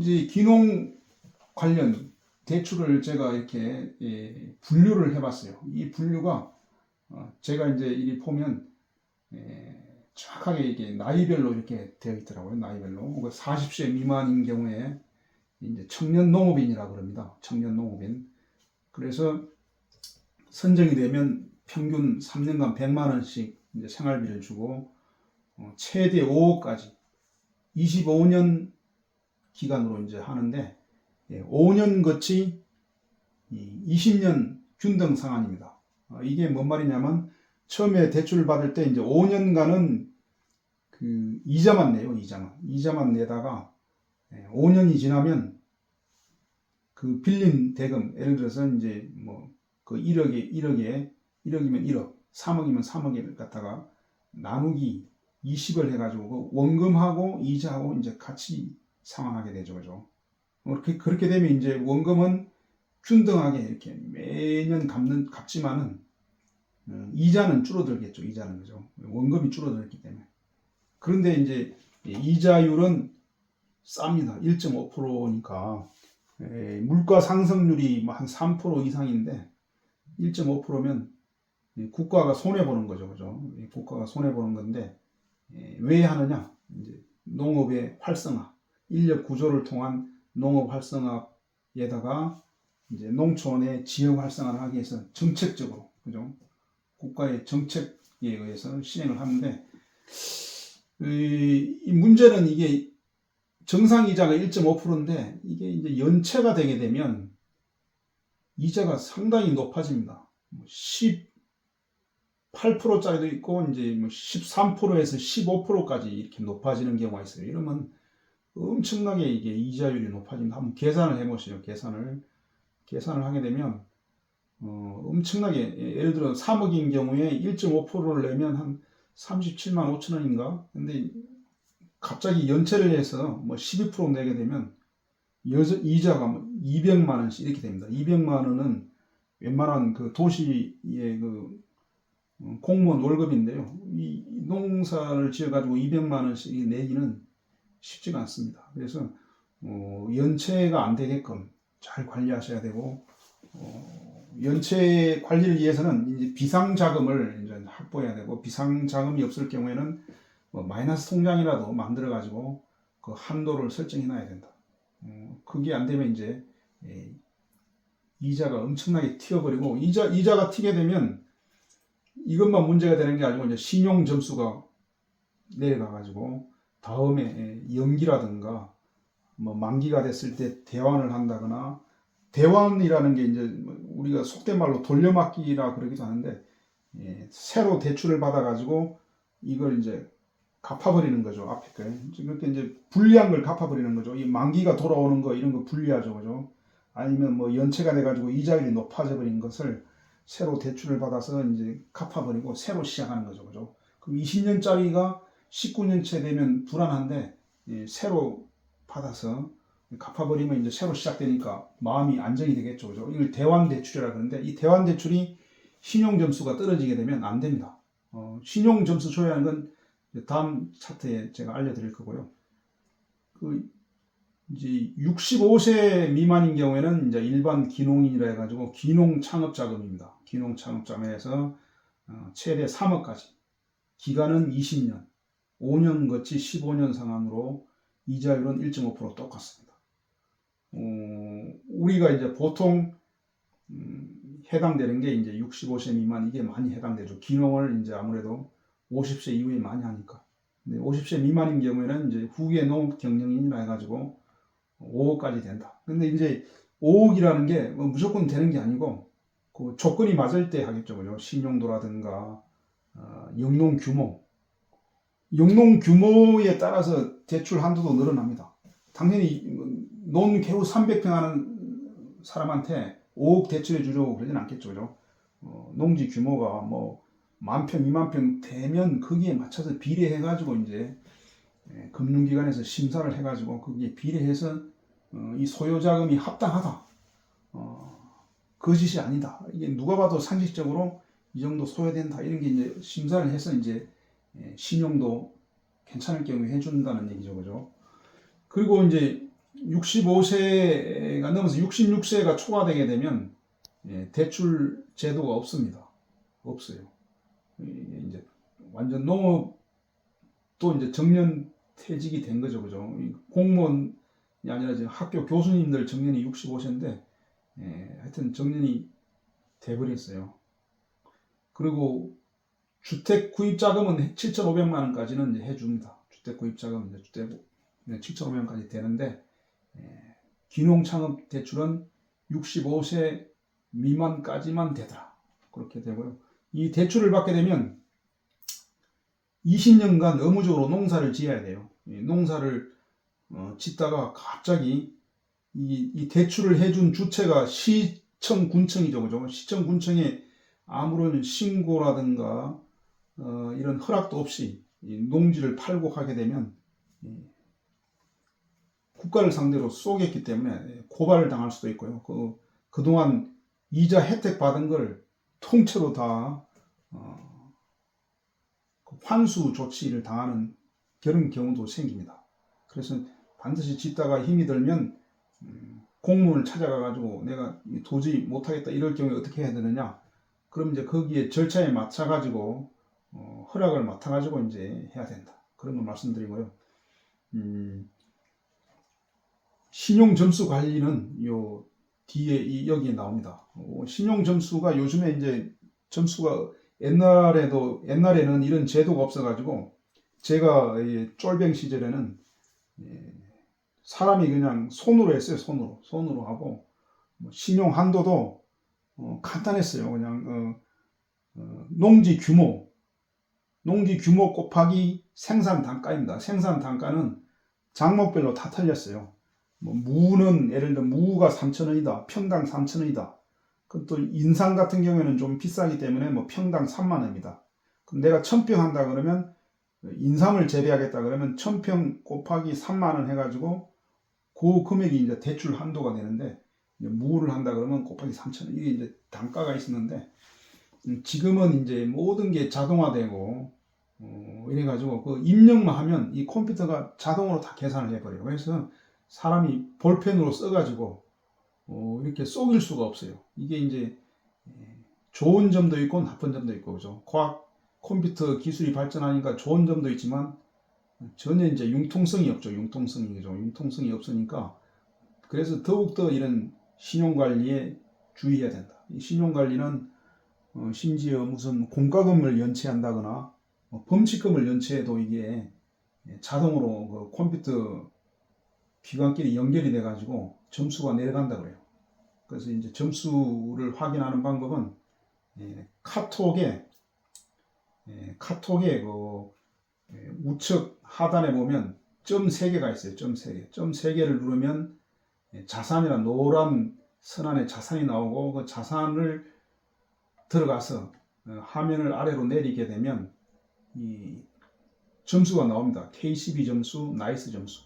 이제 귀농 관련 대출을 제가 이렇게 분류를 해봤어요. 이 분류가 제가 이제 이 보면 정확하게 이게 나이별로 이렇게 되어 있더라고요. 나이별로 40세 미만인 경우에 이제 청년 농업인이라고 그럽니다. 청년 농업인. 그래서 선정이 되면 평균 3년간 100만 원씩 이제 생활비를 주고 최대 5억까지 25년 기간으로 이제 하는데 5년 거치 20년 균등 상환입니다. 이게 뭔 말이냐면 처음에 대출을 받을 때 이제 5년간은 그 이자만 내요. 이자만 내다가 5년이 지나면 그 빌린 대금, 예를 들어서 이제 뭐 그 1억이면 1억, 3억이면 3억을 갖다가 나누기 20을 해가지고 그 원금하고 이자하고 이제 같이 상환하게 되죠. 그죠? 그렇게 되면 이제 원금은 균등하게 이렇게 매년 갚지만은 이자는 줄어들겠죠. 이자는 그죠. 원금이 줄어들기 때문에. 그런데 이제 이자율은 쌉니다. 1.5%니까 물가 상승률이 한 3% 이상인데 1.5%면 국가가 손해 보는 거죠. 그죠? 국가가 손해 보는 건데 왜 하느냐? 이제 농업의 활성화, 인력 구조를 통한 농업 활성화에다가 이제 농촌의 지역 활성화를 하기 위해서 정책적으로, 그죠? 국가의 정책에 의해서 시행을 하는데, 이 문제는 이게 정상 이자가 1.5%인데 이게 이제 연체가 되게 되면 이자가 상당히 높아집니다. 18%짜리도 있고 이제 13%에서 15%까지 이렇게 높아지는 경우가 있어요. 이러면 엄청나게 이게 이자율이 높아집니다. 한번 계산을 해보시죠. 계산을 하게 되면 엄청나게 예를 들어 3억인 경우에 1.5%를 내면 한 37만 5천 원인가? 근데 갑자기 연체를 해서 뭐 12% 내게 되면 이자가 뭐 200만 원씩 이렇게 됩니다. 200만 원은 웬만한 그 도시의 그 공무원 월급인데요. 이 농사를 지어가지고 200만 원씩 내기는 쉽지가 않습니다. 그래서 연체가 안 되게끔 잘 관리하셔야 되고 연체 관리를 위해서는 이제 비상자금을 이제 확보해야 되고 비상자금이 없을 경우에는 뭐 마이너스 통장이라도 만들어 가지고 그 한도를 설정해 놔야 된다. 그게 안 되면 이제 이자가 엄청나게 튀어버리고 이자가 튀게 되면 이것만 문제가 되는 게 아니고 이제 신용 점수가 내려가 가지고 다음에 연기라든가 뭐 만기가 됐을 때 대환을 한다거나 대환이라는 게 이제 우리가 속된 말로 돌려막기라 그러기도 하는데 새로 대출을 받아 가지고 이걸 이제 갚아버리는 거죠. 앞에 거. 그러니까 이제 불리한 걸 갚아버리는 거죠. 이 만기가 돌아오는 거 이런 거 불리하죠. 그죠? 아니면 뭐 연체가 돼가지고 이자율이 높아져 버린 것을 새로 대출을 받아서 이제 갚아버리고 새로 시작하는 거죠. 그죠? 그럼 20년짜리가 19년째 되면 불안한데 새로 받아서 갚아버리면 이제 새로 시작되니까 마음이 안정이 되겠죠. 그죠? 이걸 대환대출이라 그러는데 이 대환대출이 신용점수가 떨어지게 되면 안 됩니다. 신용점수 조회하는 건 다음 차트에 제가 알려드릴 거고요. 이제 65세 미만인 경우에는 이제 일반 귀농인이라 해가지고 귀농 창업 자금입니다. 귀농 창업 자금에서 최대 3억까지. 기간은 20년. 5년 거치 15년 상환으로 이자율은 1.5% 똑같습니다. 우리가 이제 보통 해당되는 게 이제 65세 미만 이게 많이 해당되죠. 귀농을 이제 아무래도 50세 이후에 많이 하니까. 근데 50세 미만인 경우에는 이제 후계 농업 경영인이라 해가지고 5억까지 된다. 근데 이제 5억이라는 게 무조건 되는 게 아니고 그 조건이 맞을 때 하겠죠. 그죠? 신용도라든가 영농 규모에 따라서 대출 한도도 늘어납니다. 당연히 논 개우 300평 하는 사람한테 5억 대출해 주려고 그러진 않겠죠. 그죠? 농지 규모가 뭐 10,000평, 20,000평 되면 거기에 맞춰서 비례해가지고 이제 금융기관에서 심사를 해가지고 거기에 비례해서 이 소요자금이 합당하다. 거짓이 아니다. 이게 누가 봐도 상식적으로 이 정도 소요된다. 이런 게 이제 심사를 해서 이제 신용도 괜찮을 경우에 해준다는 얘기죠. 그죠? 그리고 이제 65세가 넘어서 66세가 초과되게 되면 대출 제도가 없습니다. 없어요. 이제 완전 농업도 이제 정년 퇴직이 된 거죠, 그죠? 공무원이 아니라 지금 학교 교수님들 정년이 65세인데 하여튼 정년이 돼버렸어요. 그리고 주택 구입 자금은 7,500만 원까지는 이제 해줍니다. 주택 구입 자금 이제 7,500만 원까지 되는데 귀농 창업 대출은 65세 미만까지만 되더라. 그렇게 되고요. 이 대출을 받게 되면 20년간 의무적으로 농사를 지어야 돼요. 농사를 짓다가 갑자기 이 대출을 해준 주체가 시청, 군청이죠, 그죠? 시청, 군청에 아무런 신고라든가 이런 허락도 없이 농지를 팔고 하게 되면 국가를 상대로 쏘겠기 때문에 고발을 당할 수도 있고요. 그동안 이자 혜택 받은 걸 통째로 다 환수 조치를 당하는 그런 경우도 생깁니다. 그래서 반드시 짓다가 힘이 들면 공무원을 찾아가 가지고 내가 도저히 못하겠다 이럴 경우에 어떻게 해야 되느냐, 그럼 이제 거기에 절차에 맞춰 가지고 허락을 맡아 가지고 이제 해야 된다, 그런 걸 말씀드리고요. 신용 점수 관리는 요 뒤에 여기에 나옵니다. 신용 점수가 요즘에 이제 점수가 옛날에는 이런 제도가 없어가지고 제가 쫄병 시절에는 사람이 그냥 손으로 했어요. 손으로 하고 신용 한도도 간단했어요. 그냥 농지 규모 곱하기 생산 단가입니다. 생산 단가는 작목별로 다 틀렸어요. 무는 예를 들어 무가 3,000원이다. 평당 3,000원이다. 그럼 또 인삼 같은 경우에는 좀 비싸기 때문에 평당 3만 원입니다. 그럼 내가 1,000평 한다 그러면 인삼을 재배하겠다 그러면 1,000평 곱하기 3만 원 해가지고 그 금액이 이제 대출 한도가 되는데, 무를 한다 그러면 곱하기 3,000원, 이게 이제 단가가 있었는데 지금은 이제 모든 게 자동화되고 이래가지고 그 입력만 하면 이 컴퓨터가 자동으로 다 계산을 해버려요. 그래서 사람이 볼펜으로 써가지고 이렇게 속일 수가 없어요. 이게 이제 좋은 점도 있고 나쁜 점도 있고, 그죠? 과학 컴퓨터 기술이 발전하니까 좋은 점도 있지만 전혀 이제 융통성이 없죠. 융통성이 없으니까 그래서 더욱더 이런 신용관리에 주의해야 된다. 이 신용관리는 심지어 무슨 공과금을 연체한다거나 범칙금을 연체해도 이게 자동으로 그 컴퓨터 기관끼리 연결이 돼 가지고 점수가 내려간다 그래요. 그래서 이제 점수를 확인하는 방법은 카톡에 그 우측 하단에 보면 점 3개가 있어요. 점 3개. 점 3개를 누르면 자산이란 노란 선 안에 자산이 나오고 그 자산을 들어가서 화면을 아래로 내리게 되면 이 점수가 나옵니다. KCB 점수, 나이스 점수.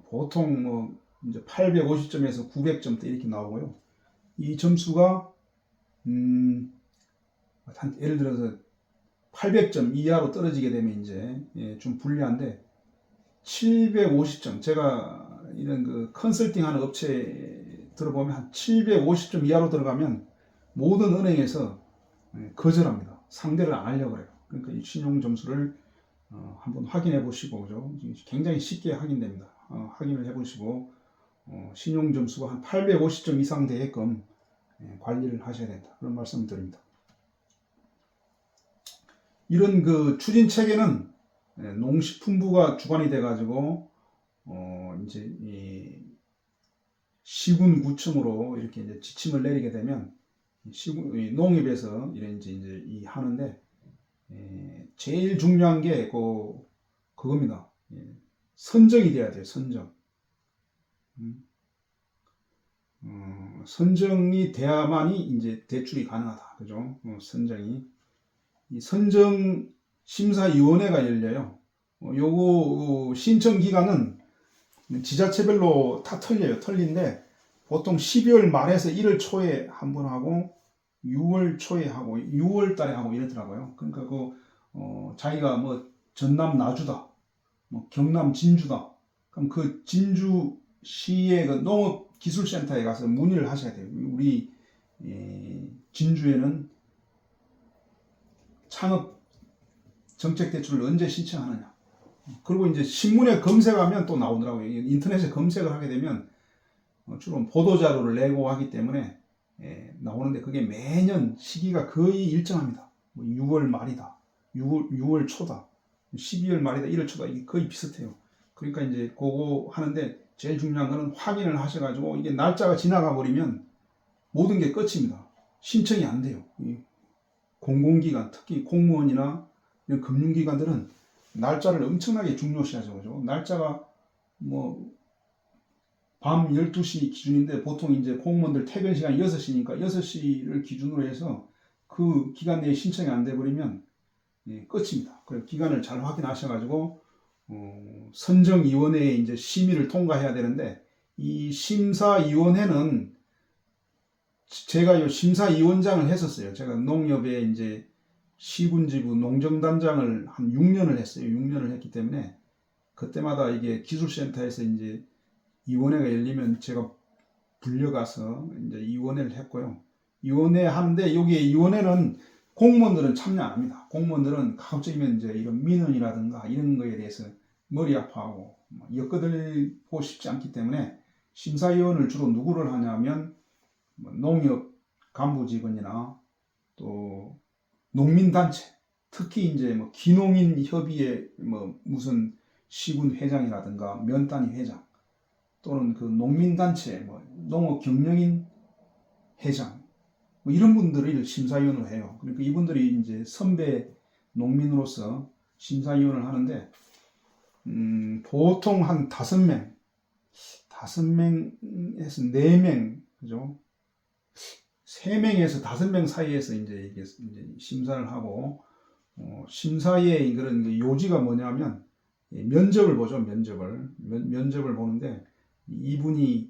보통 이제 850점에서 900점대 이렇게 나오고요. 이 점수가 예를 들어서 800점 이하로 떨어지게 되면 이제 좀 불리한데 750점, 제가 이런 그 컨설팅 하는 업체 들어보면 한 750점 이하로 들어가면 모든 은행에서 거절합니다. 상대를 안 하려고 해요. 그러니까 이 신용 점수를 한번 확인해 보시고, 그죠? 굉장히 쉽게 확인됩니다. 확인을 해 보시고 신용 점수가 한 850점 이상 되게끔 관리를 하셔야 된다, 그런 말씀을 드립니다. 이런 그 추진 체계는 농식품부가 주관이 돼 가지고 이제 이 시군구청으로 이렇게 이제 지침을 내리게 되면 농협에서 이런 이제 이 하는데 제일 중요한 게 그겁니다. 선정이 돼야 돼요. 선정이 돼야만이 이제 대출이 가능하다, 그죠? 이 선정 심사위원회가 열려요. 요거 신청 기간은 지자체별로 다 틀린데 보통 12월 말에서 1월 초에 한 번 하고 6월 초에 하고 6월 달에 하고 이렇더라고요. 그러니까 자기가 전남 나주다, 경남 진주다. 그럼 그 진주 시의 그 농업기술센터에 가서 문의를 하셔야 돼요. 우리 진주에는 창업 정책 대출을 언제 신청하느냐. 그리고 이제 신문에 검색하면 또 나오더라고요. 인터넷에 검색을 하게 되면 주로 보도자료를 내고 하기 때문에 나오는데 그게 매년 시기가 거의 일정합니다. 뭐 6월 말이다, 6월 초다, 12월 말이다, 1월 초다, 이게 거의 비슷해요. 그러니까 이제 그거 하는데 제일 중요한 거는 확인을 하셔가지고 이게 날짜가 지나가 버리면 모든 게 끝입니다. 신청이 안 돼요. 공공기관, 특히 공무원이나 이런 금융기관들은 날짜를 엄청나게 중요시하죠. 그죠? 날짜가 뭐 밤 12시 기준인데 보통 이제 공무원들 퇴근 시간이 6시니까 6시를 기준으로 해서 그 기간 내에 신청이 안 돼버리면 끝입니다. 그래서 기간을 잘 확인하셔가지고 선정위원회에 이제 심의를 통과해야 되는데 이 심사위원회는 제가 요 심사위원장을 했었어요. 제가 농협에 이제 시군지부 농정단장을 한 6년을 했어요. 6년을 했기 때문에 그때마다 이게 기술센터에서 이제 위원회가 열리면 제가 불려가서 이제 위원회를 했고요. 위원회 하는데 여기에 위원회는 공무원들은 참여 안 합니다. 공무원들은 가급적이면 이제 이런 민원이라든가 이런 거에 대해서 머리 아파하고 엮어들고 싶지 않기 때문에 심사위원을 주로 누구를 하냐면 농협 간부 직원이나 또 농민단체, 특히 이제 뭐 기농인 협의회 뭐 무슨 시군 회장이라든가 면단위 회장 또는 그 농민단체 뭐 농업 경영인 회장 뭐 이런 분들을 심사위원으로 해요. 그러니까 이분들이 이제 선배 농민으로서 심사위원을 하는데 보통 한 5명, 5명에서 4명, 그죠? 3명에서 5명 사이에서 이제 이게 이제 심사를 하고 심사의 그런 그 요지가 뭐냐면 면접을 보죠. 면접을 보는데 이분이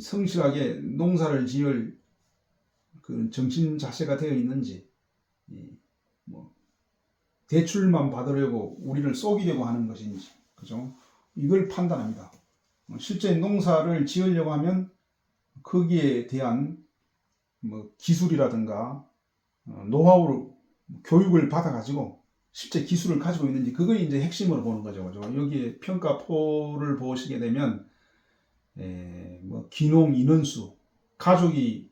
성실하게 농사를 지을 그 정신 자세가 되어 있는지 뭐 대출만 받으려고 우리를 속이려고 하는 것인지, 그죠? 이걸 판단합니다. 실제 농사를 지으려고 하면 거기에 대한 뭐 기술이라든가 노하우를 교육을 받아가지고 실제 기술을 가지고 있는지 그걸 이제 핵심으로 보는 거죠. 그죠? 여기에 평가표를 보시게 되면 뭐 기농 인원수, 가족이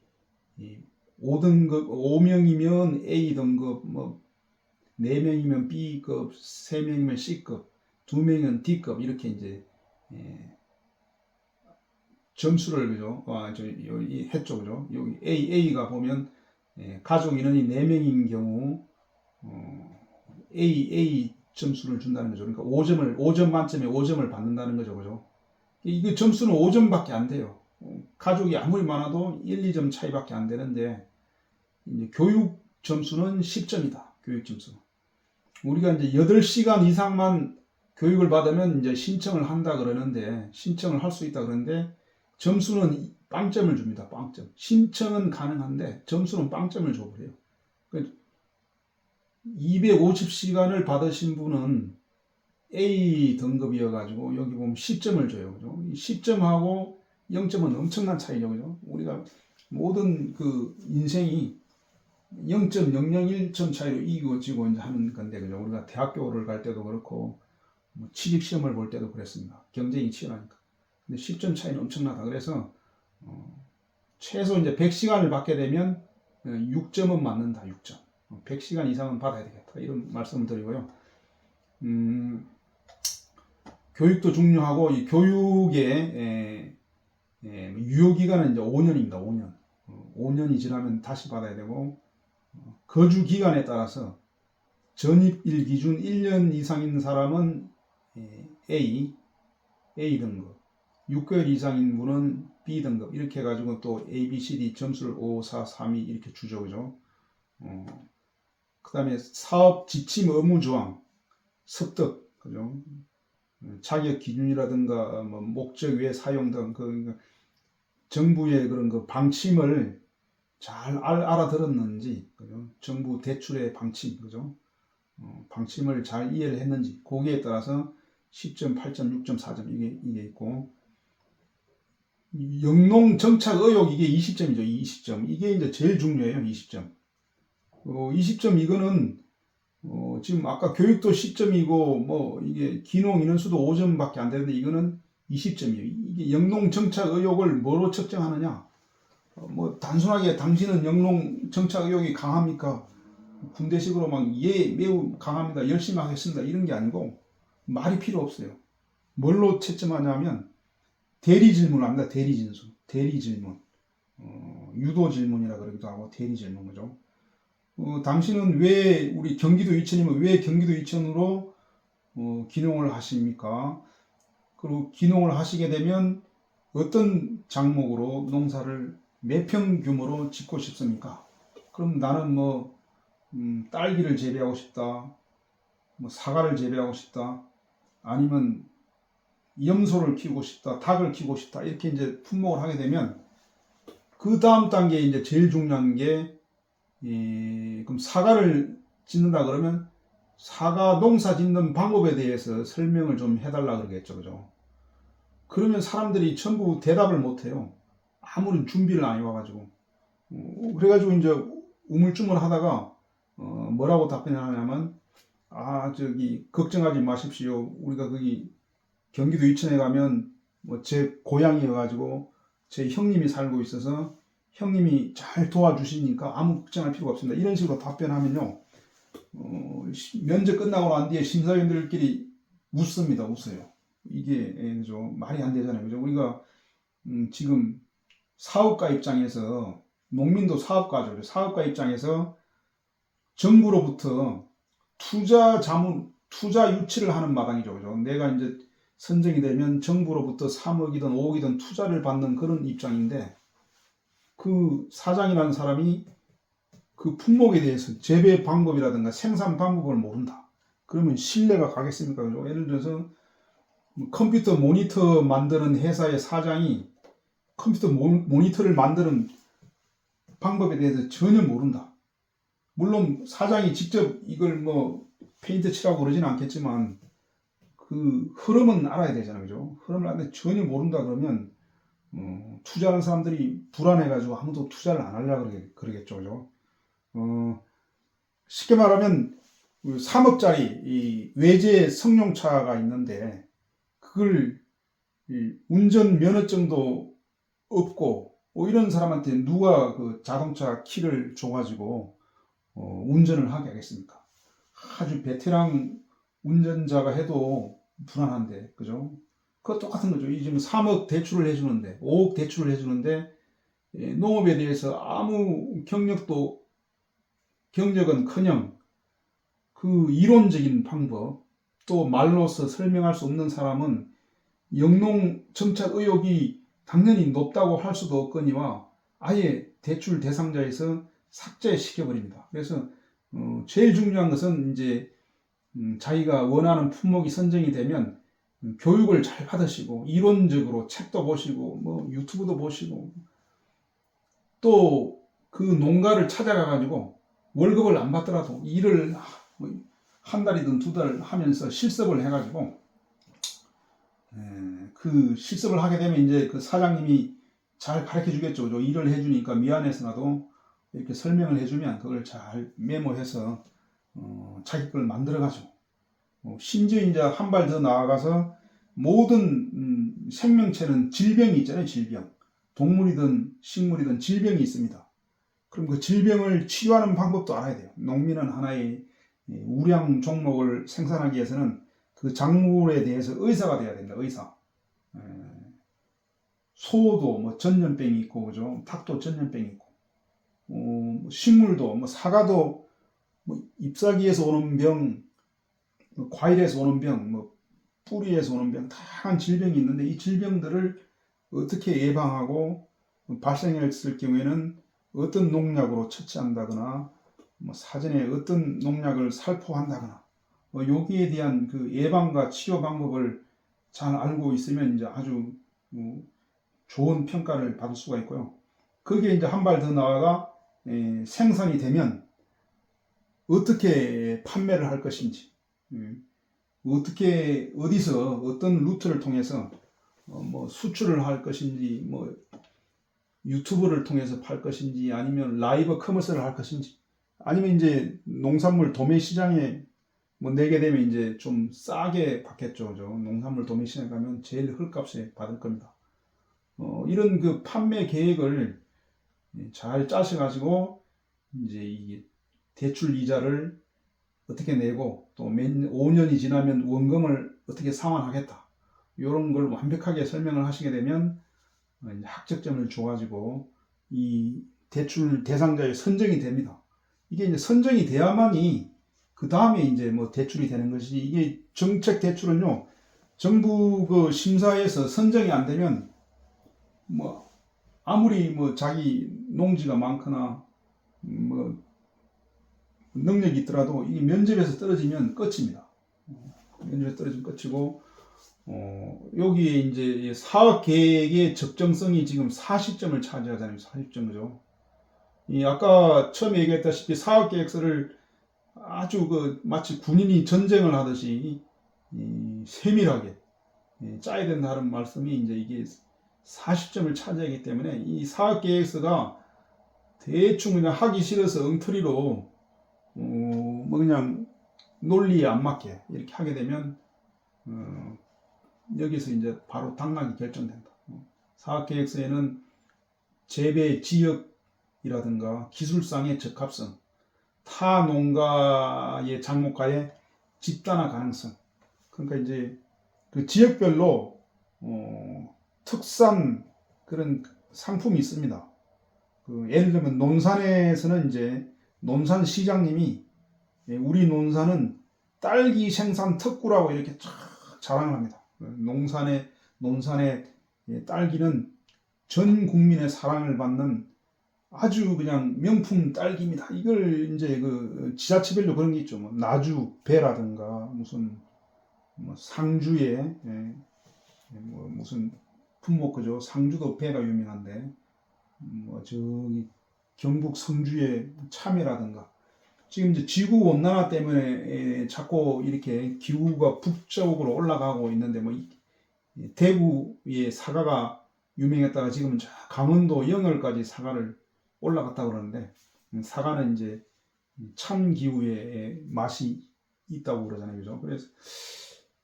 5등급, 5명이면 A등급, 뭐 4명이면 B급, 3명이면 C급, 2명은 D급 이렇게 이제 점수를 그죠? 여기 했죠, 그죠? 여기 A가 보면 가족 인원이 4명인 경우 A 점수를 준다는 거죠. 그러니까 5점 만점에 5점을 받는다는 거죠, 그죠? 이게 점수는 5점밖에 안 돼요. 가족이 아무리 많아도 1, 2점 차이밖에 안 되는데 이제 교육 점수는 10점이다. 교육 점수. 우리가 이제 8시간 이상만 교육을 받으면 이제 신청을 한다 그러는데 신청을 할 수 있다 그러는데 점수는 빵점을 줍니다. 빵점. 신청은 가능한데 점수는 빵점을 줘버려요. 250시간을 받으신 분은 A 등급이어가지고 여기 보면 10점을 줘요. 그죠? 10점하고 0점은 엄청난 차이죠. 그죠? 우리가 모든 그 인생이 0.001점 차이로 이기고 이제 하는 건데, 그죠? 우리가 대학교를 갈 때도 그렇고, 뭐 취직시험을 볼 때도 그랬습니다. 경쟁이 치열하니까. 근데 10점 차이는 엄청나다. 그래서, 최소 이제 100시간을 받게 되면 6점은 맞는다. 6점. 100시간 이상은 받아야 되겠다. 이런 말씀을 드리고요. 교육도 중요하고, 이 교육의 유효기간은 이제 5년입니다. 5년. 5년이 지나면 다시 받아야 되고, 거주 기간에 따라서 전입일 기준 1년 이상인 사람은 A 등급, 6개월 이상인 분은 B 등급 이렇게 해가지고 또 A, B, C, D 점수를 5, 4, 3, 2 이렇게 주죠, 그죠? 그 다음에 사업 지침 의무 조항, 습득, 그죠? 자격 기준이라든가 뭐 목적 외 사용 등 그 정부의 그런 그 방침을 잘 알아들었는지, 그죠? 정부 대출의 방침, 그죠? 방침을 잘 이해를 했는지, 거기에 따라서 10점, 8점, 6점, 4점 이게 있고, 영농 정착 의혹 이게 20점이죠. 20점. 이게 이제 제일 중요해요. 20점. 20점 이거는 지금 아까 교육도 10점이고 뭐 이게 기농 인원수도 5점밖에 안 되는데 이거는 20점이에요. 이게 영농 정착 의혹을 뭐로 측정하느냐? 뭐 단순하게 당신은 영농 정착 의혹이 강합니까? 군대식으로 막 예 매우 강합니다. 열심히 하겠습니다. 이런 게 아니고 말이 필요 없어요. 뭘로 채점하냐면 대리 질문을 합니다. 대리 진술, 대리 질문, 유도 질문이라 그러기도 하고 대리 질문 거죠. 당신은 왜 우리 경기도 이천이면 왜 경기도 이천으로 기농을 하십니까? 그리고 기농을 하시게 되면 어떤 작목으로 농사를 몇 평 규모로 짓고 싶습니까? 그럼 나는 뭐 딸기를 재배하고 싶다, 뭐 사과를 재배하고 싶다, 아니면 염소를 키우고 싶다, 닭을 키우고 싶다 이렇게 이제 품목을 하게 되면 그 다음 단계에 이제 제일 중요한 게 그럼 사과를 짓는다 그러면 사과 농사 짓는 방법에 대해서 설명을 좀 해달라 그러겠죠, 그죠? 그러면 사람들이 전부 대답을 못해요. 아무런 준비를 안 해와가지고. 그래가지고 이제 우물쭈물하다가 뭐라고 답변하냐면 저기 걱정하지 마십시오. 우리가 거기 경기도 이천에 가면 뭐 제 고향이어가지고 제 형님이 살고 있어서 형님이 잘 도와주시니까 아무 걱정할 필요가 없습니다. 이런 식으로 답변하면요. 면접 끝나고 난 뒤에 심사위원들끼리 웃습니다. 웃어요. 이게 그죠? 말이 안 되잖아요. 그죠? 우리가 지금 사업가 입장에서 농민도 사업가죠. 사업가 입장에서 정부로부터 투자 자문, 투자 유치를 하는 마당이죠. 그죠? 내가 이제 선정이 되면 정부로부터 3억이든 5억이든 투자를 받는 그런 입장인데 그 사장이라는 사람이 그 품목에 대해서 재배 방법이라든가 생산 방법을 모른다. 그러면 신뢰가 가겠습니까? 그죠? 예를 들어서 컴퓨터 모니터 만드는 회사의 사장이 컴퓨터 모니터를 만드는 방법에 대해서 전혀 모른다. 물론 사장이 직접 이걸 뭐 페인트 칠하고 그러지는 않겠지만 그 흐름은 알아야 되잖아요. 그죠? 흐름을 아는데 전혀 모른다 그러면 투자하는 사람들이 불안해가지고 아무도 투자를 안 하려고 그러겠죠. 그죠? 쉽게 말하면 3억짜리 이 외제 승용차가 있는데 그걸 운전 면허증도 없고 이런 사람한테 누가 그 자동차 키를 줘가지고 운전을 하게 하겠습니까? 아주 베테랑 운전자가 해도 불안한데, 그죠? 그거 똑같은 거죠. 이 지금 3억 대출을 해주는데, 5억 대출을 해주는데, 농업에 대해서 아무 경력은커녕 그 이론적인 방법, 또 말로서 설명할 수 없는 사람은 영농 정착 의혹이 당연히 높다고 할 수도 없거니와 아예 대출 대상자에서 삭제시켜버립니다. 그래서 제일 중요한 것은 이제 자기가 원하는 품목이 선정이 되면 교육을 잘 받으시고 이론적으로 책도 보시고 뭐 유튜브도 보시고 또 그 농가를 찾아가 가지고 월급을 안 받더라도 일을 한 달이든 두 달 하면서 실습을 해가지고 그 실습을 하게 되면 이제 그 사장님이 잘 가르쳐 주겠죠. 일을 해주니까 미안해서라도 이렇게 설명을 해주면 그걸 잘 메모해서 자기 걸 만들어가지고 심지어 이제 한 발 더 나아가서 모든 생명체는 질병이 있잖아요. 질병. 동물이든 식물이든 질병이 있습니다. 그럼 그 질병을 치료하는 방법도 알아야 돼요. 농민은 하나의 우량 종목을 생산하기 위해서는 그 작물에 대해서 의사가 돼야 된다. 의사. 소도 뭐 전염병이 있고, 그죠? 닭도 전염병이 있고, 식물도 뭐 사과도 뭐 잎사귀에서 오는 병, 뭐 과일에서 오는 병, 뭐 뿌리에서 오는 병, 다양한 질병이 있는데 이 질병들을 어떻게 예방하고 발생했을 경우에는 어떤 농약으로 처치한다거나 뭐 사전에 어떤 농약을 살포한다거나 여기에 대한 그 예방과 치료 방법을 잘 알고 있으면 이제 아주 좋은 평가를 받을 수가 있고요. 거기에 이제 한 발 더 나아가 생산이 되면 어떻게 판매를 할 것인지, 어떻게 어디서 어떤 루트를 통해서 뭐 수출을 할 것인지, 뭐 유튜브를 통해서 팔 것인지, 아니면 라이브 커머스를 할 것인지, 아니면 이제 농산물 도매 시장에 뭐 내게 되면 이제 좀 싸게 받겠죠. 그죠? 농산물 도매 시장에 가면 제일 헐값에 받을 겁니다. 이런 그 판매 계획을 잘 짜셔가지고 이제 이 대출 이자를 어떻게 내고 또 5년이 지나면 원금을 어떻게 상환하겠다. 이런 걸 완벽하게 설명을 하시게 되면 이제 학적점을 줘가지고 이 대출 대상자에 선정이 됩니다. 이게 이제 선정이 돼야만이 그 다음에 이제 뭐 대출이 되는 것이지, 이게 정책 대출은요, 정부 그 심사에서 선정이 안 되면 뭐 아무리 뭐 자기 농지가 많거나 뭐 능력이 있더라도 이 면접에서 떨어지면 끝입니다. 면접에서 떨어지면 끝이고, 여기에 이제 사업 계획의 적정성이 지금 40점을 차지하잖아요. 40점, 그죠? 이 아까 처음에 얘기했다시피 사업 계획서를 아주 그 마치 군인이 전쟁을 하듯이 세밀하게 짜야 된다는 말씀이 이제 이게 40점을 차지하기 때문에 이 사업 계획서가 대충 그냥 하기 싫어서 엉터리로 뭐 그냥 논리에 안 맞게 이렇게 하게 되면 여기서 이제 바로 당락이 결정된다. 사업계획서에는 재배 지역이라든가 기술상의 적합성, 타 농가의 작목과의 집단화 가능성, 그러니까 이제 그 지역별로 특산 그런 상품이 있습니다. 그 예를 들면 논산에서는 이제 논산 시장님이 우리 논산은 딸기 생산 특구라고 이렇게 쫙 자랑을 합니다. 논산의 딸기는 전 국민의 사랑을 받는 아주 그냥 명품 딸기입니다. 이걸 이제 그 지자체별로 그런 게 있죠. 뭐 나주 배라든가 무슨 뭐 상주에 뭐 무슨 품목, 그죠? 상주도 배가 유명한데 뭐 저기 경북 성주의 참외라든가, 지금 이제 지구 온난화 때문에 자꾸 이렇게 기후가 북쪽으로 올라가고 있는데, 뭐 대구의 사과가 유명했다가 지금은 강원도 영월까지 사과를 올라갔다 그러는데, 사과는 이제 찬 기후의 맛이 있다고 그러잖아요, 그죠? 그래서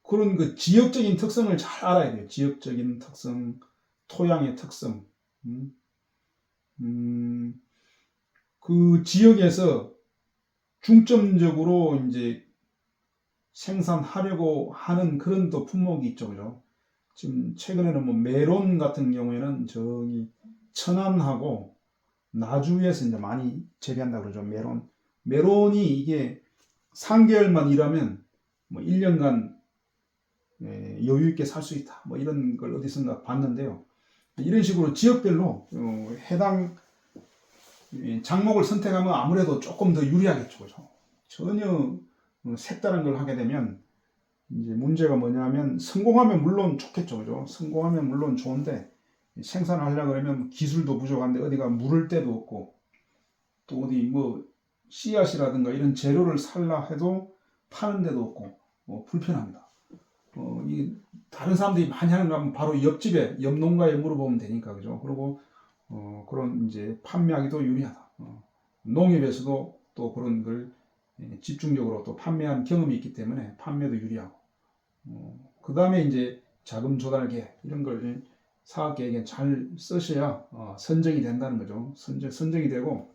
그런 그 지역적인 특성을 잘 알아야 돼요. 지역적인 특성, 토양의 특성, 그 지역에서 중점적으로 이제 생산하려고 하는 그런 또 품목이 있죠, 그죠? 지금 최근에는 뭐 메론 같은 경우에는 저기 천안하고 나주에서 이제 많이 재배한다 그러죠. 메론이 이게 3개월만 일하면 뭐 1년간 여유 있게 살 수 있다. 뭐 이런 걸 어디선가 봤는데요. 이런 식으로 지역별로 해당 작목을 선택하면 아무래도 조금 더 유리하겠죠, 그죠? 전혀 색다른 걸 하게 되면 이제 문제가 뭐냐면, 성공하면 물론 좋겠죠, 그죠? 성공하면 물론 좋은데 생산을 하려고 그러면 기술도 부족한데 어디가 물을 데도 없고, 또 어디 뭐 씨앗이라든가 이런 재료를 살라 해도 파는 데도 없고 불편합니다. 이 다른 사람들이 많이 하는 거 하면 바로 옆집에 옆 농가에 물어보면 되니까, 그죠? 그리고 그런 이제 판매하기도 유리하다. 농협에서도 또 그런 걸 집중적으로 또 판매한 경험이 있기 때문에 판매도 유리하고, 그 다음에 이제 자금 조달 계획 이런 걸 사업 계획에 잘 쓰셔야 선정이 된다는 거죠. 선정이 되고,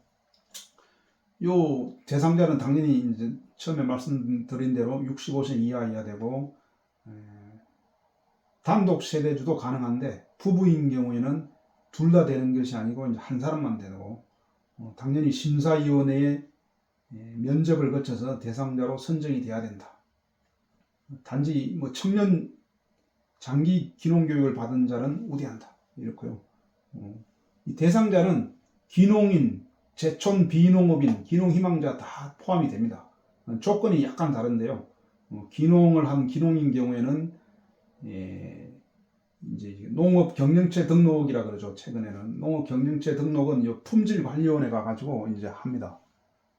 요 대상자는 당연히 이제 처음에 말씀드린 대로 65세 이하여야 되고, 단독 세대주도 가능한데 부부인 경우에는 둘 다 되는 것이 아니고 이제 한 사람만 되고, 당연히 심사위원회의 면접을 거쳐서 대상자로 선정이 돼야 된다. 단지 뭐 청년 장기 귀농교육을 받은 자는 우대한다. 이렇고요. 이 대상자는 귀농인, 제촌 비농업인, 귀농희망자 다 포함이 됩니다. 조건이 약간 다른데요. 귀농을 한 귀농인 경우에는 이제 농업 경영체 등록이라 그러죠. 최근에는 농업 경영체 등록은 품질관리원에 가가지고 이제 합니다.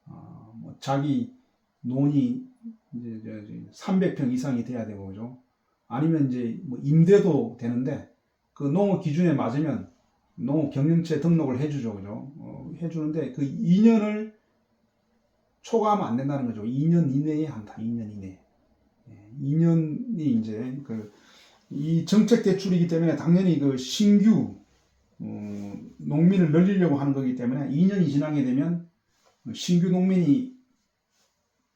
뭐 자기 논이 이제 300평 이상이 돼야 되고, 그죠? 아니면 이제 뭐 임대도 되는데 그 농업 기준에 맞으면 농업 경영체 등록을 해주죠, 그죠? 해주는데 그 2년을 초과하면 안 된다는 거죠. 2년 이내에 한다. 2년 이내에. 2년이 이제 이 정책 대출이기 때문에 당연히 그 신규 농민을 늘리려고 하는 거기 때문에 2년이 지나게 되면 신규 농민이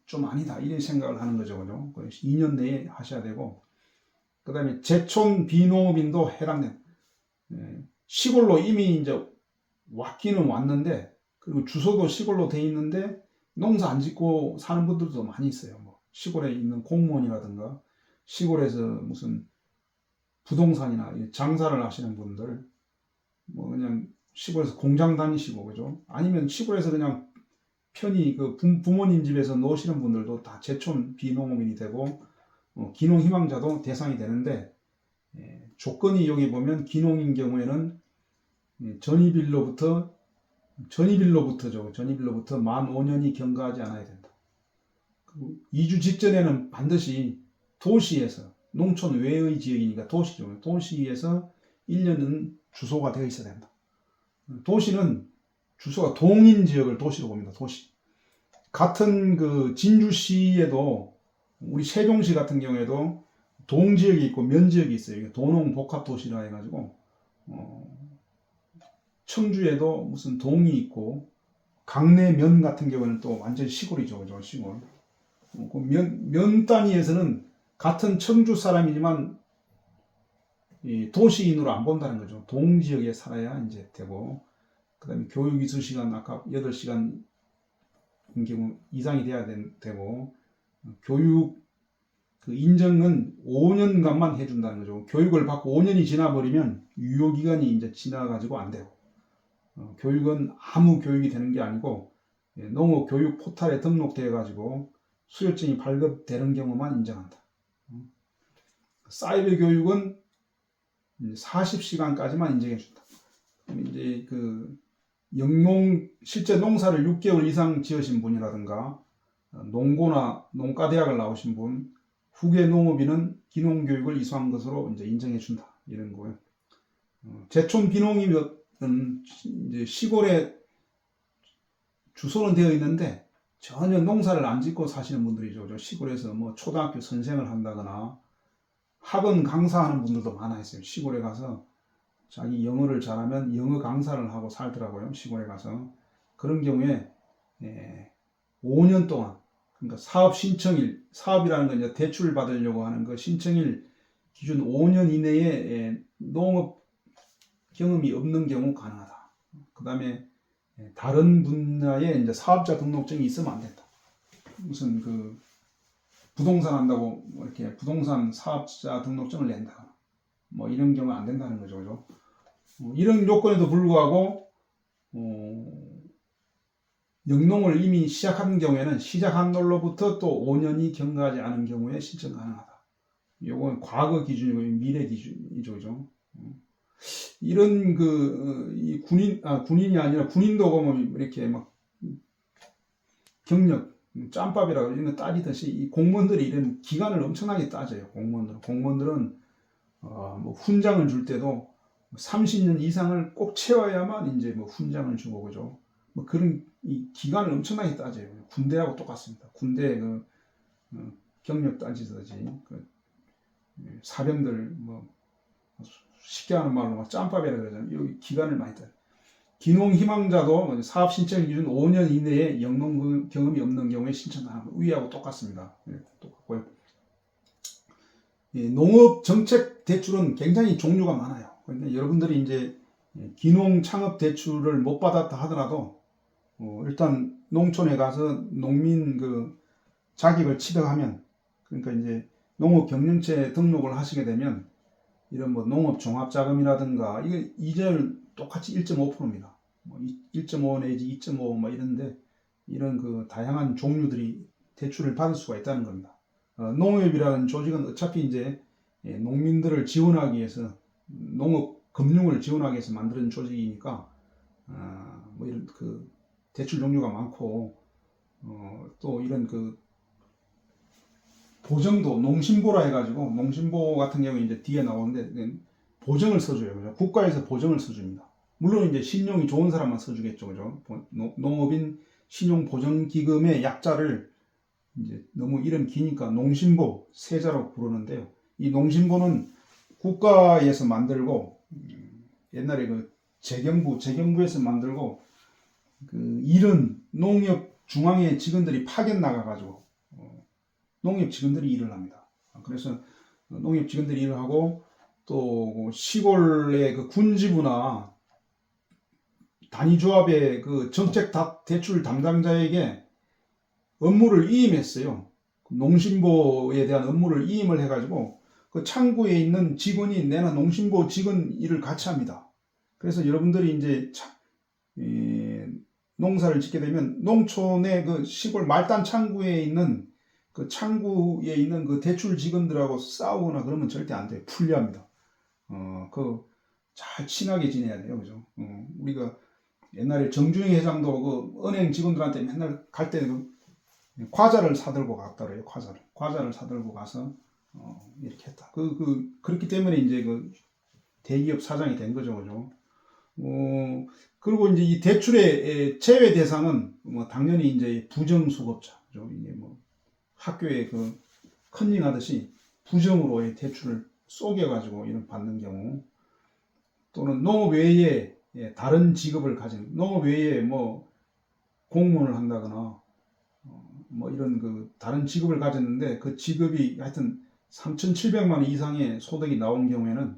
좀 아니다 이런 생각을 하는 거죠, 그죠? 2년 내에 하셔야 되고, 그 다음에 제촌 비농업인도 해당된 시골로 이미 이제 왔기는 왔는데, 그리고 주소도 시골로 돼 있는데 농사 안 짓고 사는 분들도 많이 있어요. 뭐 시골에 있는 공무원이라든가 시골에서 무슨 부동산이나 장사를 하시는 분들, 뭐 그냥 시골에서 공장 다니시고, 그죠? 아니면 시골에서 그냥 편히 그 부모님 집에서 노시는 분들도 다 제촌 비농업인이 되고 기농 희망자도 대상이 되는데, 조건이 여기 보면 기농인 경우에는 전입일로부터 만 5년이 경과하지 않아야 된다. 이주 직전에는 반드시 도시에서, 농촌 외의 지역이니까 도시죠. 도시에서 1년은 주소가 되어 있어야 된다. 도시는 주소가 동인 지역을 도시로 봅니다. 도시. 같은 그 진주시에도 우리 세종시 같은 경우에도 동지역이 있고 면지역이 있어요. 도농 복합도시라 해가지고 청주에도 무슨 동이 있고, 강내 면 같은 경우는 또 완전 시골이죠, 그죠? 시골. 그 면 단위에서는 같은 청주 사람이지만 이 도시인으로 안 본다는 거죠. 동지역에 살아야 이제 되고, 그 다음에 교육 이수 시간 아까 8시간 경우 이상이 돼야 되고, 교육 그 인정은 5년간만 해준다는 거죠. 교육을 받고 5년이 지나버리면 유효기간이 이제 지나가지고 안 되고, 교육은 아무 교육이 되는 게 아니고 농업 교육 포탈에 등록되어 가지고 수료증이 발급되는 경우만 인정한다. 사이버 교육은 40시간까지만 인정해 준다. 이제 그 영농 실제 농사를 6개월 이상 지으신 분이라든가 농고나 농가대학을 나오신 분, 후계 농업인은 기농교육을 이수한 것으로 이제 인정해 준다. 이런 거예요. 제촌 비농이면 이제 시골에 주소는 되어 있는데 전혀 농사를 안 짓고 사시는 분들이죠. 시골에서 뭐 초등학교 선생을 한다거나 학원 강사하는 분들도 많아 있어요. 시골에 가서 자기 영어를 잘하면 영어 강사를 하고 살더라고요. 시골에 가서. 그런 경우에 5년 동안, 그러니까 사업 신청일, 사업이라는 건 이제 대출을 받으려고 하는 그 신청일 기준 5년 이내에 농업 경험이 없는 경우 가능하다. 그 다음에 다른 분야에 이제 사업자 등록증이 있으면 안 된다. 무슨 그 부동산 한다고 뭐 이렇게 부동산 사업자 등록증을 낸다. 뭐 이런 경우 안 된다는 거죠, 그죠? 이런 요건에도 불구하고 영농을 이미 시작한 경우에는 시작한 날로부터 또 5년이 경과하지 않은 경우에 신청 가능하다. 요건 과거 기준이고 미래 기준이죠, 그죠? 이런 이 군인이 아니라 군인도 뭐 이렇게 막 경력, 짬밥이라고 이런 거 따지듯이 이 공무원들이 이런 기간을 엄청나게 따져요. 공무원들은 뭐 훈장을 줄 때도 30년 이상을 꼭 채워야만 이제 뭐 훈장을 주고, 그죠? 뭐 그런 이 기간을 엄청나게 따져요. 군대하고 똑같습니다. 군대 경력 따지듯이 사병들 뭐 쉽게 하는 말로 막 짬밥이라 그러잖아요. 여기 기간을 많이 따요. 기농 희망자도 사업 신청 기준 5년 이내에 영농 경험이 없는 경우에 신청 가능합니다. 위하고 똑같습니다. 똑같고요. 농업 정책 대출은 굉장히 종류가 많아요. 그러니까 여러분들이 이제 기농 창업 대출을 못 받았다 하더라도 일단 농촌에 가서 농민 자격을 취득하면, 그러니까 이제 농업 경영체 등록을 하시게 되면 이런 뭐 농업 종합자금이라든가 이게 이자율 똑같이 1.5%입니다. 뭐 1.5 내지 2.5 뭐 이런데 이런 다양한 종류들이 대출을 받을 수가 있다는 겁니다. 농협이라는 조직은 어차피 이제 농민들을 지원하기 위해서 농업 금융을 지원하기 위해서 만드는 조직이니까 뭐 이런 대출 종류가 많고 또 이런 보정도 농심보라 해가지고 농심보 같은 경우 이제 뒤에 나오는데 보증을 서줘요. 그죠? 국가에서 보증을 서줍니다. 물론 이제 신용이 좋은 사람만 서주겠죠. 그죠? 농업인 신용보증기금의 약자를 이제 너무 이름 기니까 농신보, 세자라고 부르는데요. 이 농신보는 국가에서 만들고, 옛날에 그 재경부에서 만들고, 그 일은 농협 중앙회 직원들이 파견 나가가지고, 농협 직원들이 일을 합니다. 그래서 농협 직원들이 일을 하고, 또 시골의 그 군지부나 단위조합의 그 정책 대출 담당자에게 업무를 이임했어요. 농신보에 대한 업무를 이임을 해가지고 그 창구에 있는 직원이 내나 농신보 직원 일을 같이 합니다. 그래서 여러분들이 이제 농사를 짓게 되면 농촌의 그 시골 말단 창구에 있는 그 대출 직원들하고 싸우거나 그러면 절대 안 돼요. 불리합니다. 잘 친하게 지내야 돼요. 그죠? 우리가 옛날에 정준희 회장도 그 은행 직원들한테 맨날 갈 때 과자를 사들고 갔더래요. 과자를 사들고 가서 이렇게 했다. 그렇기 때문에 이제 그 대기업 사장이 된 거죠. 그죠? 그리고 이제 이 대출의 제외 대상은 뭐 당연히 이제 부정수급자. 그죠? 이게 뭐 학교에 그 컨닝 하듯이 부정으로 대출을 속여가지고 이런 받는 경우, 또는 농업 외에 다른 직업을 가진, 농업 외에 뭐 공무원을 한다거나 뭐 이런 그 다른 직업을 가졌는데 그 직업이 하여튼 3,700만 원 이상의 소득이 나온 경우에는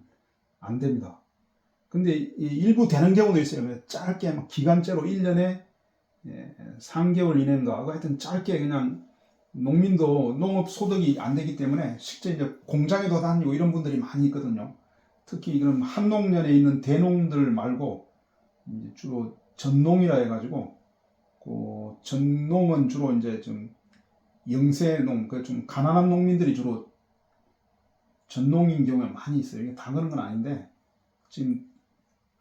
안 됩니다. 근데 일부 되는 경우도 있어요. 짧게 막 기간제로 1년에 3개월 이내인가 하여튼 짧게 그냥, 농민도 농업 소득이 안 되기 때문에 실제 이제 공장에도 다니고 이런 분들이 많이 있거든요. 특히 이런 한농년에 있는 대농들 말고 이제 주로 전농이라 해가지고, 그 전농은 주로 이제 좀 영세농, 그 좀 가난한 농민들이 주로 전농인 경우가 많이 있어요. 이게 다 그런 건 아닌데 지금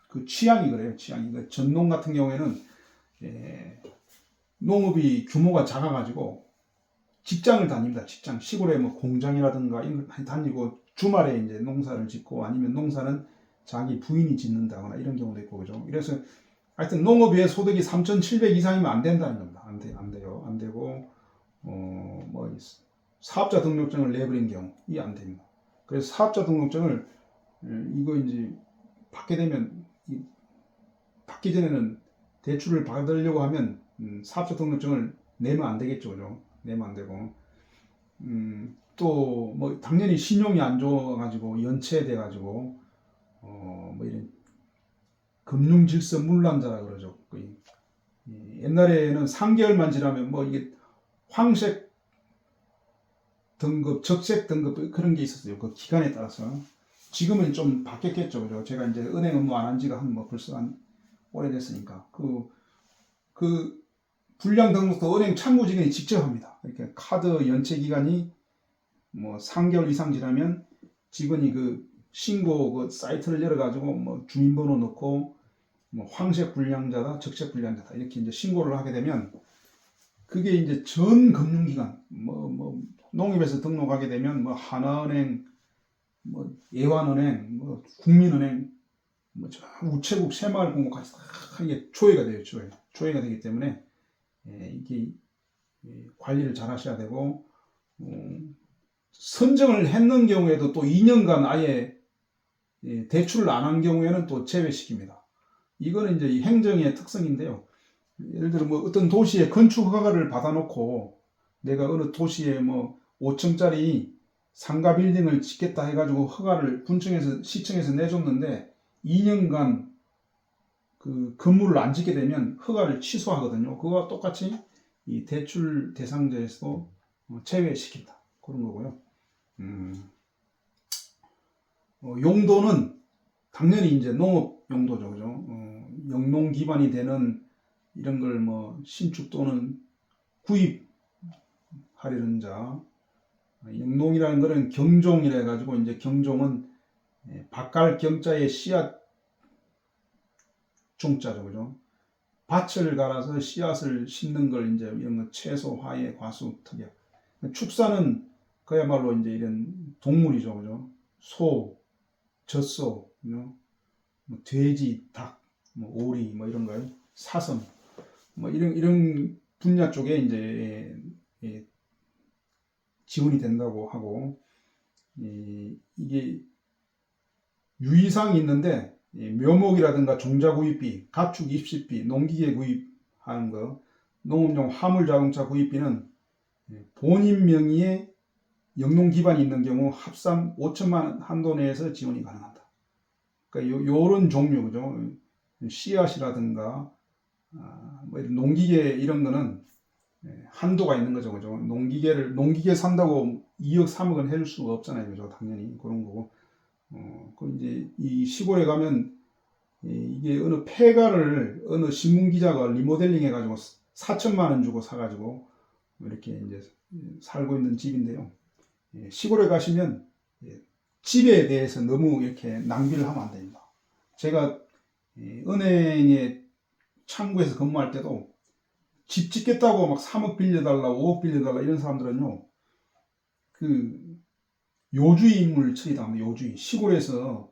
그 취향이 그래요. 취향이. 그 전농 같은 경우에는 농업이 규모가 작아가지고 직장을 다닙니다. 시골에 뭐 공장이라든가 이런 걸 많이 다니고 주말에 이제 농사를 짓고, 아니면 농사는 자기 부인이 짓는다거나 이런 경우도 있고, 그죠? 그래서 하여튼 농업의 소득이 3,700 이상이면 안 된다는 겁니다. 안 돼요. 안 되고, 뭐 사업자 등록증을 내버린 경우 이 안 됩니다. 그래서 사업자 등록증을 이거 이제 받게 되면, 받기 전에는 대출을 받으려고 하면 사업자 등록증을 내면 안 되겠죠. 그죠? 내면 안 되고, 또 뭐 당연히 신용이 안 좋아가지고 연체돼가지고 뭐 이런 금융질서 문란자라 그러죠. 옛날에는 3개월만 지나면 뭐 이게 황색 등급, 적색 등급 그런 게 있었어요. 그 기간에 따라서. 지금은 좀 바뀌었겠죠. 그죠? 제가 이제 은행 업무 안 한 지가 벌써 한 오래됐으니까. 그 불량 등록도 은행 창구 직원이 직접 합니다. 이렇게 카드 연체 기간이 뭐 3개월 이상 지나면 직원이 그 신고 그 사이트를 열어가지고 뭐 주민번호 넣고 뭐 황색 불량자다, 적색 불량자다 이렇게 이제 신고를 하게 되면, 그게 이제 전 금융기관, 뭐 농협에서 등록하게 되면 뭐 하나은행, 뭐 예완은행, 뭐 국민은행, 뭐 우체국, 새마을금고까지 다 이게 조회가 돼요. 조회가 되기 때문에 이게 관리를 잘 하셔야 되고, 선정을 했는 경우에도 또 2년간 아예 대출을 안 한 경우에는 또 제외시킵니다. 이거는 이제 행정의 특성인데요. 예를 들어 뭐 어떤 도시에 건축 허가를 받아놓고 내가 어느 도시에 뭐 5층짜리 상가 빌딩을 짓겠다 해가지고 허가를 군청에서, 시청에서 내줬는데 2년간 그 건물을 안 짓게 되면 허가를 취소하거든요. 그거와 똑같이 이 대출 대상자에서도 제외시킨다. 그런 거고요. 용도는 당연히 이제 농업 용도죠. 그죠? 영농 기반이 되는 이런 걸 뭐 신축 또는 구입하려는 자. 영농이라는 거는 경종이라 해가지고, 이제 경종은 밭갈 경자의 씨앗 종자죠. 그죠? 밭을 갈아서 씨앗을 심는 걸 이제 이런 거 채소, 화훼, 과수, 특약. 축사는 그야말로 이제 이런 동물이죠. 그죠? 소, 젖소, 뭐 돼지, 닭, 뭐 오리, 뭐 이런 거, 사슴, 뭐 이런 분야 쪽에 이제 지원이 된다고 하고, 이게 유의사항이 있는데 묘목이라든가 종자구입비, 가축 입식비, 농기계 구입하는 거, 농업용 화물자동차 구입비는 본인 명의의 영농 기반이 있는 경우 합산 5천만 원 한도 내에서 지원이 가능하다. 그러니까 요런 종류, 그죠? 씨앗이라든가 뭐 이런 농기계 이런 거는 한도가 있는 거죠, 그죠? 농기계 산다고 2억 3억은 해줄 수가 없잖아요, 그죠? 당연히 그런 거고. 그 이제 이 시골에 가면 이게 어느 폐가를 어느 신문 기자가 리모델링 해가지고 4천만 원 주고 사가지고 이렇게 이제 살고 있는 집인데요. 시골에 가시면 집에 대해서 너무 이렇게 낭비를 하면 안 됩니다. 제가 은행에 창구에서 근무할 때도 집 짓겠다고 막 3억 빌려달라, 5억 빌려달라 이런 사람들은요, 그 요주의 인물 처리당합니다. 요주의. 시골에서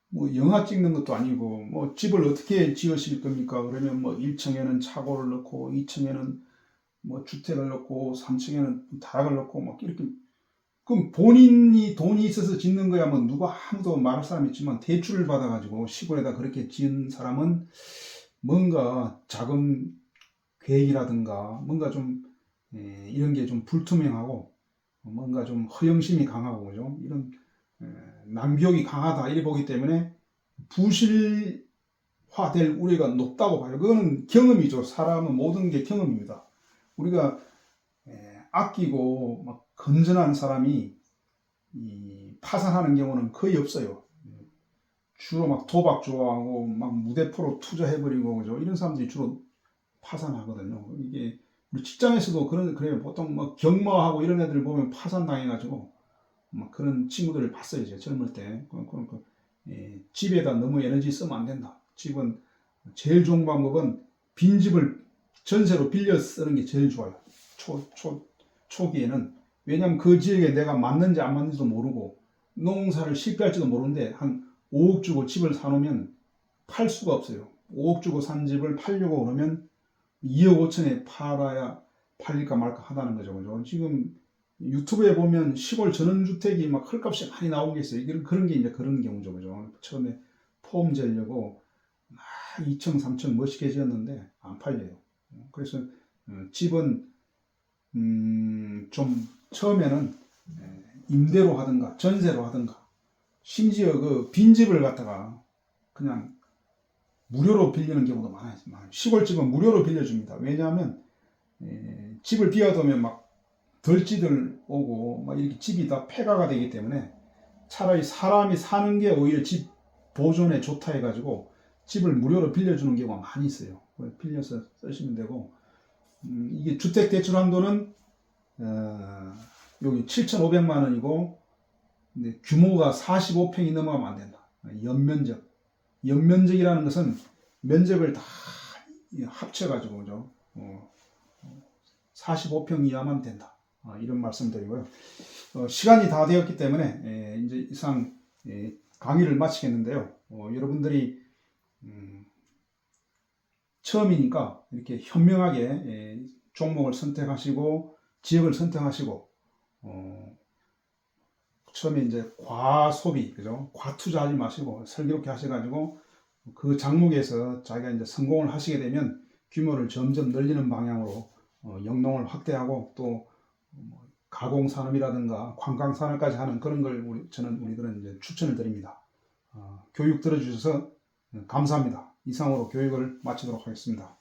뭐 영화 찍는 것도 아니고 뭐 집을 어떻게 지으실 겁니까? 그러면 뭐 1층에는 차고를 넣고 2층에는 뭐 주택을 넣고 3층에는 다락을 넣고 막 이렇게. 그럼 본인이 돈이 있어서 짓는 거야 뭐 누가 아무도 말할 사람 있지만 대출을 받아가지고 시골에다 그렇게 지은 사람은 뭔가 자금 계획이라든가 뭔가 좀 이런 게 좀 불투명하고 뭔가 좀 허영심이 강하고 그죠? 이런 낭비욕이 강하다 이래 보기 때문에 부실화될 우려가 높다고 봐요. 그거는 경험이죠. 사람은 모든 게 경험입니다. 우리가 아끼고 막 건전한 사람이 파산하는 경우는 거의 없어요. 주로 막 도박 좋아하고 막 무대포로 투자해버리고 그죠? 이런 사람들이 주로 파산하거든요. 이게 우리 직장에서도 그래요. 보통 막 경마하고 이런 애들 보면 파산 당해가지고 막 그런 친구들을 봤어요. 제가 젊을 때. 집에다 너무 에너지 쓰면 안 된다. 집은 제일 좋은 방법은 빈집을 전세로 빌려 쓰는 게 제일 좋아요. 초기에는. 왜냐면 그 지역에 내가 맞는지 안 맞는지도 모르고 농사를 실패할지도 모르는데 한 5억 주고 집을 사놓으면 팔 수가 없어요. 5억 주고 산 집을 팔려고 그러면 2억 5천에 팔아야 팔릴까 말까 하다는 거죠. 그죠? 지금 유튜브에 보면 시골 전원주택이 막 헐값이 많이 나온 게 있어요. 그런 게 이제 그런 경우죠. 그죠? 처음에 폼 재려고 2층, 3층 멋있게 지었는데 안 팔려요. 그래서 집은 좀 처음에는 임대로 하든가 전세로 하든가 심지어 그 빈집을 갖다가 그냥 무료로 빌리는 경우도 많아요. 시골집은 무료로 빌려줍니다. 왜냐하면 집을 비워두면 막 덜지들 오고 막 이렇게 집이 다 폐가가 되기 때문에 차라리 사람이 사는 게 오히려 집 보존에 좋다 해가지고 집을 무료로 빌려주는 경우가 많이 있어요. 빌려서 쓰시면 되고 이게 주택 대출 한도는 여기 7,500만 원이고 근데 규모가 45평이 넘어가면 안 된다. 연면적이라는 것은 면적을 다 합쳐가지고 그죠? 45평 이하만 된다. 이런 말씀드리고요. 시간이 다 되었기 때문에 이제 이상 강의를 마치겠는데요. 여러분들이 처음이니까 이렇게 현명하게 종목을 선택하시고 지역을 선택하시고 처음에 이제 과소비, 그죠? 과투자하지 마시고 슬기롭게 하셔가지고 그 장목에서 자기가 이제 성공을 하시게 되면 규모를 점점 늘리는 방향으로 영농을 확대하고 또 가공산업이라든가 관광산업까지 하는 그런 걸 우리들은 이제 추천을 드립니다. 교육 들어주셔서 감사합니다. 이상으로 교육을 마치도록 하겠습니다.